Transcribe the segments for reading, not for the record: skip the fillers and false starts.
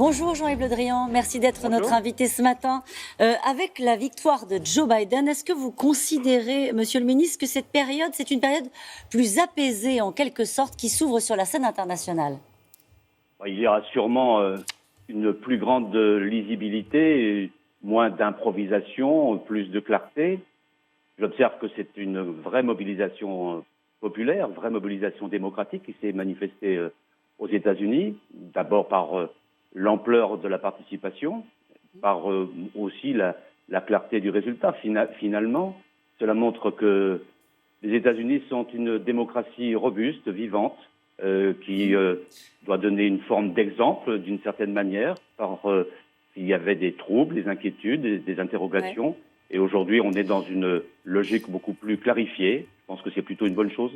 Bonjour Jean-Yves Le Drian, merci d'être notre invité ce matin. Avec la victoire de Joe Biden, est-ce que vous considérez, Monsieur le Ministre, que cette période, c'est une période plus apaisée en quelque sorte qui s'ouvre sur la scène internationale? Il y aura sûrement une plus grande lisibilité, moins d'improvisation, plus de clarté. J'observe que c'est une vraie mobilisation populaire, vraie mobilisation démocratique qui s'est manifestée aux États-Unis, d'abord par l'ampleur de la participation, par aussi la clarté du résultat. Finalement, cela montre que les États-Unis sont une démocratie robuste, vivante, qui doit donner une forme d'exemple d'une certaine manière. Il y avait des troubles, des inquiétudes, des interrogations. Ouais. Et aujourd'hui, on est dans une logique beaucoup plus clarifiée. Je pense que c'est plutôt une bonne chose.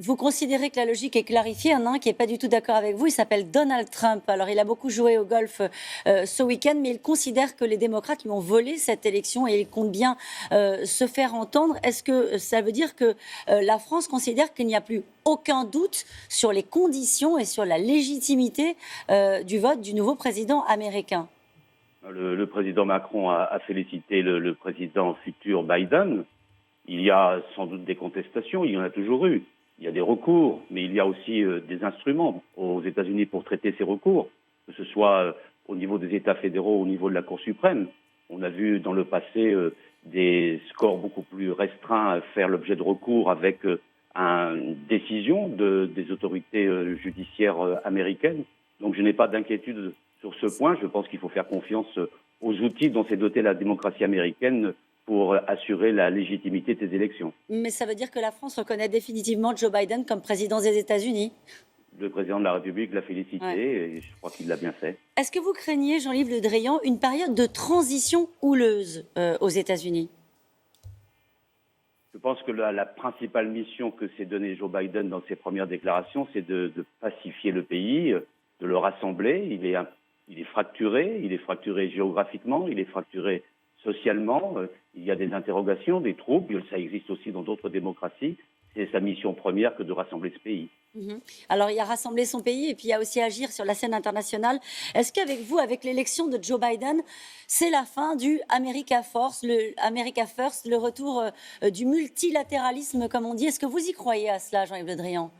Vous considérez que la logique est clarifiée? Il y en a un qui n'est pas du tout d'accord avec vous. Il s'appelle Donald Trump. Alors, il a beaucoup joué au golf ce week-end, mais il considère que les démocrates lui ont volé cette élection et il compte bien se faire entendre. Est-ce que ça veut dire que la France considère qu'il n'y a plus aucun doute sur les conditions et sur la légitimité du vote du nouveau président américain? Le président Macron a félicité le président futur Biden. Il y a sans doute des contestations, il y en a toujours eu. Il y a des recours, mais il y a aussi des instruments aux États-Unis pour traiter ces recours, que ce soit au niveau des États fédéraux, au niveau de la Cour suprême. On a vu dans le passé des scores beaucoup plus restreints faire l'objet de recours avec une décision des autorités judiciaires américaines. Donc je n'ai pas d'inquiétude sur ce point. Je pense qu'il faut faire confiance aux outils dont s'est dotée la démocratie américaine pour assurer la légitimité des élections. Mais ça veut dire que la France reconnaît définitivement Joe Biden comme président des États-Unis? Le président de la République l'a félicité et je crois qu'il l'a bien fait. Est-ce que vous craignez, Jean-Yves Le Drian, une période de transition houleuse aux États-Unis? Je pense que la principale mission que s'est donnée Joe Biden dans ses premières déclarations, c'est de pacifier le pays, de le rassembler. Il est fracturé géographiquement, il est fracturé socialement. Il y a des interrogations, des troubles. Ça existe aussi dans d'autres démocraties. C'est sa mission première que de rassembler ce pays. Alors, il y a rassembler son pays et puis il y a aussi agir sur la scène internationale. Est-ce qu'avec vous, avec l'élection de Joe Biden, c'est la fin du America First, le retour du multilatéralisme, comme on dit? Est-ce que vous y croyez à cela, Jean-Yves Le Drian?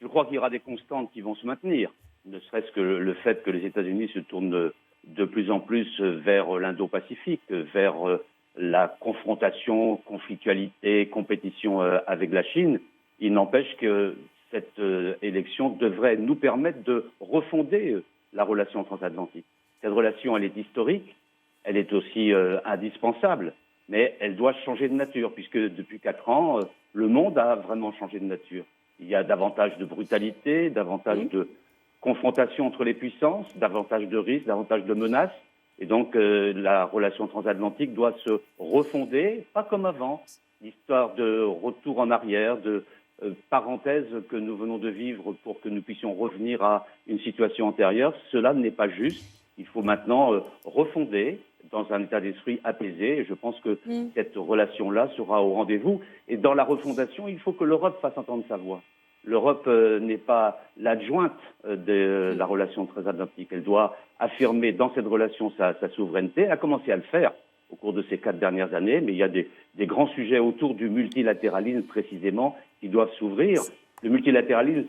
Je crois qu'il y aura des constantes qui vont se maintenir, ne serait-ce que le fait que les États-Unis se tournent de plus en plus vers l'Indo-Pacifique, vers la confrontation, conflictualité, compétition avec la Chine. Il n'empêche que cette élection devrait nous permettre de refonder la relation transatlantique. Cette relation, elle est historique, elle est aussi indispensable, mais elle doit changer de nature, puisque depuis 4 ans, le monde a vraiment changé de nature. Il y a davantage de brutalité, davantage de confrontation entre les puissances, davantage de risques, davantage de menaces. Et donc, la relation transatlantique doit se refonder, pas comme avant. L'histoire de retour en arrière, de parenthèse que nous venons de vivre pour que nous puissions revenir à une situation antérieure, cela n'est pas juste. Il faut maintenant refonder dans un état d'esprit apaisé. Et je pense que cette relation-là sera au rendez-vous. Et dans la refondation, il faut que l'Europe fasse entendre sa voix. L'Europe n'est pas l'adjointe de la relation transatlantique. Elle doit affirmer dans cette relation sa souveraineté. Elle a commencé à le faire au cours de ces 4 dernières années, mais il y a des grands sujets autour du multilatéralisme précisément qui doivent s'ouvrir. Le multilatéralisme,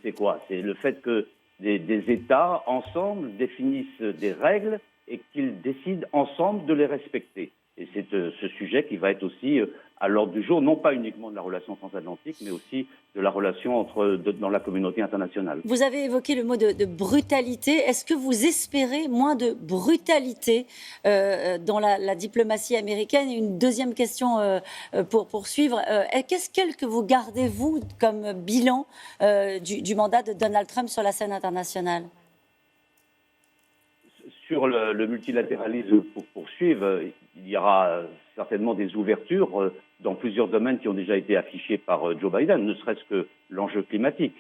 c'est quoi? C'est le fait que des États ensemble définissent des règles et qu'ils décident ensemble de les respecter. Et c'est ce sujet qui va être aussi à l'ordre du jour, non pas uniquement de la relation transatlantique, mais aussi de la relation dans la communauté internationale. Vous avez évoqué le mot de brutalité. Est-ce que vous espérez moins de brutalité dans la diplomatie américaine? Et une deuxième question pour poursuivre. Quel que vous gardez, vous, comme bilan du mandat de Donald Trump sur la scène internationale? Sur le multilatéralisme, pour poursuivre, il y aura certainement des ouvertures dans plusieurs domaines qui ont déjà été affichés par Joe Biden, ne serait-ce que l'enjeu climatique.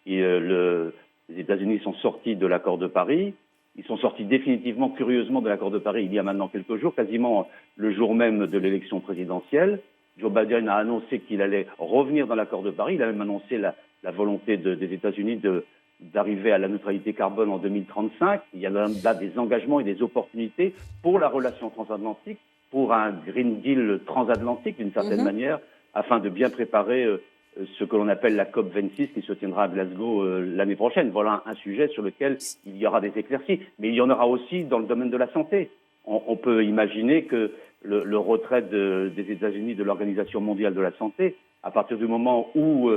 Les États-Unis sont sortis de l'accord de Paris. Ils sont sortis définitivement, curieusement, de l'accord de Paris il y a maintenant quelques jours, quasiment le jour même de l'élection présidentielle. Joe Biden a annoncé qu'il allait revenir dans l'accord de Paris. Il a même annoncé la volonté des États-Unis d'arriver à la neutralité carbone en 2035. Il y a là des engagements et des opportunités pour la relation transatlantique, pour un Green Deal transatlantique d'une certaine manière, afin de bien préparer ce que l'on appelle la COP26 qui se tiendra à Glasgow l'année prochaine. Voilà un sujet sur lequel il y aura des éclaircies. Mais il y en aura aussi dans le domaine de la santé. On peut imaginer que le retrait des États-Unis de l'Organisation mondiale de la santé, à partir du moment où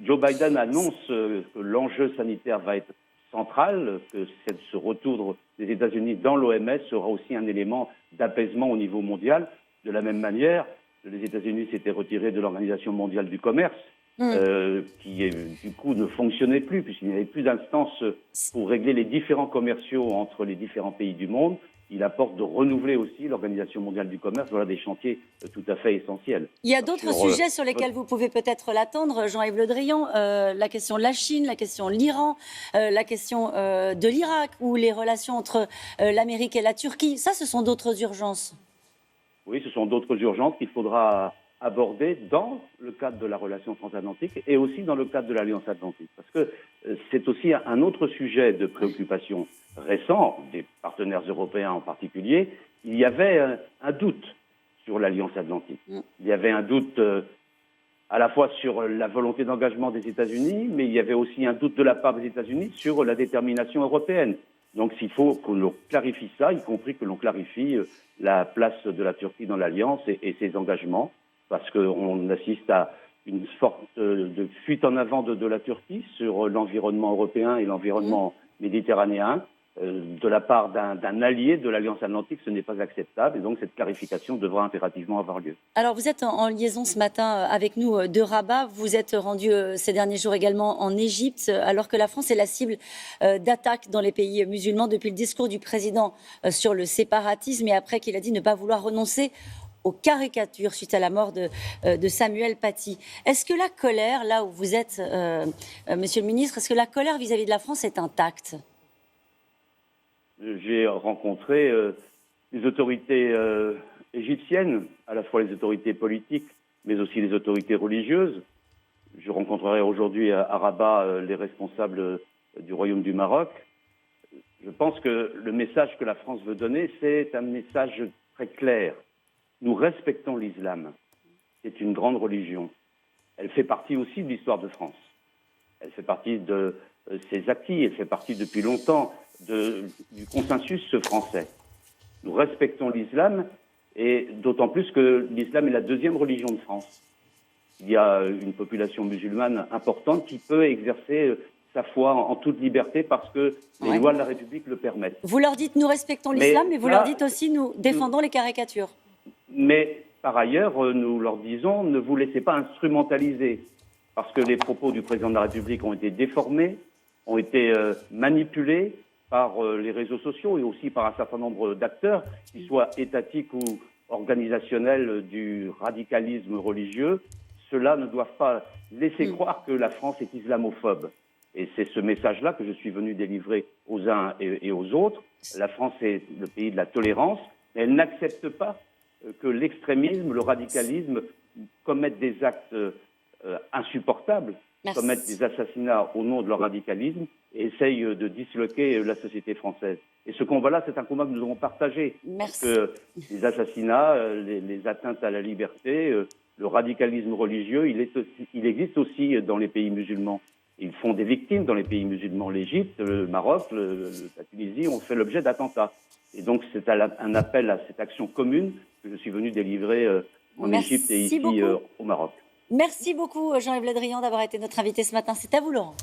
Joe Biden annonce que l'enjeu sanitaire va être central, que ce retour des États-Unis dans l'OMS sera aussi un élément d'apaisement au niveau mondial. De la même manière, les États-Unis s'étaient retirés de l'Organisation mondiale du commerce, qui du coup ne fonctionnait plus, puisqu'il n'y avait plus d'instances pour régler les différends commerciaux entre les différents pays du monde. Il apporte de renouveler aussi l'Organisation mondiale du commerce. Voilà des chantiers tout à fait essentiels. Il y a d'autres sujets sur lesquels vous pouvez peut-être l'attendre, Jean-Yves Le Drian. La question de la Chine, la question de l'Iran, la question de l'Irak ou les relations entre l'Amérique et la Turquie. Ça, ce sont d'autres urgences. Oui, ce sont d'autres urgences qu'il faudra aborder dans le cadre de la relation transatlantique et aussi dans le cadre de l'Alliance atlantique. Parce que c'est aussi un autre sujet de préoccupation récent, des partenaires européens en particulier. Il y avait un doute sur l'Alliance atlantique. Il y avait un doute à la fois sur la volonté d'engagement des États-Unis, mais il y avait aussi un doute de la part des États-Unis sur la détermination européenne. Donc il faut que l'on clarifie ça, y compris que l'on clarifie la place de la Turquie dans l'Alliance et ses engagements, parce qu'on assiste à une sorte de fuite en avant de la Turquie sur l'environnement européen et l'environnement méditerranéen. De la part d'un allié de l'Alliance atlantique, ce n'est pas acceptable et donc cette clarification devra impérativement avoir lieu. Alors vous êtes en liaison ce matin avec nous de Rabat, vous êtes rendu ces derniers jours également en Égypte, alors que la France est la cible d'attaques dans les pays musulmans depuis le discours du président sur le séparatisme et après qu'il a dit ne pas vouloir renoncer aux caricatures suite à la mort de Samuel Paty. Est-ce que la colère, là où vous êtes, Monsieur le Ministre, est-ce que la colère vis-à-vis de la France est intacte ? J'ai rencontré les autorités égyptiennes, à la fois les autorités politiques, mais aussi les autorités religieuses. Je rencontrerai aujourd'hui à Rabat les responsables du Royaume du Maroc. Je pense que le message que la France veut donner, c'est un message très clair. Nous respectons l'islam. C'est une grande religion. Elle fait partie aussi de l'histoire de France. Elle fait partie de ses acquis, elle fait partie depuis longtemps du consensus français. Nous respectons l'islam et d'autant plus que l'islam est la deuxième religion de France. Il y a une population musulmane importante qui peut exercer sa foi en toute liberté parce que les lois de la République le permettent. Vous leur dites nous respectons l'islam, mais vous leur dites aussi nous défendons les caricatures. Mais par ailleurs, nous leur disons ne vous laissez pas instrumentaliser parce que les propos du président de la République ont été déformés, ont été manipulés par les réseaux sociaux et aussi par un certain nombre d'acteurs, qu'ils soient étatiques ou organisationnels du radicalisme religieux. Ceux-là ne doivent pas laisser croire que la France est islamophobe. Et c'est ce message-là que je suis venu délivrer aux uns et aux autres. La France est le pays de la tolérance, mais elle n'accepte pas que l'extrémisme, le radicalisme commettent des actes insupportables, commettent des assassinats au nom de leur radicalisme et essayent de disloquer la société française. Et ce combat-là, c'est un combat que nous avons partagé. Parce que les assassinats, les atteintes à la liberté, le radicalisme religieux, il existe aussi dans les pays musulmans. Ils font des victimes dans les pays musulmans. L'Égypte, le Maroc, la Tunisie ont fait l'objet d'attentats. Et donc, c'est un appel à cette action commune que je suis venu délivrer en Égypte et ici au Maroc. Merci beaucoup, Jean-Yves Le Drian, d'avoir été notre invité ce matin. C'est à vous, Laurent.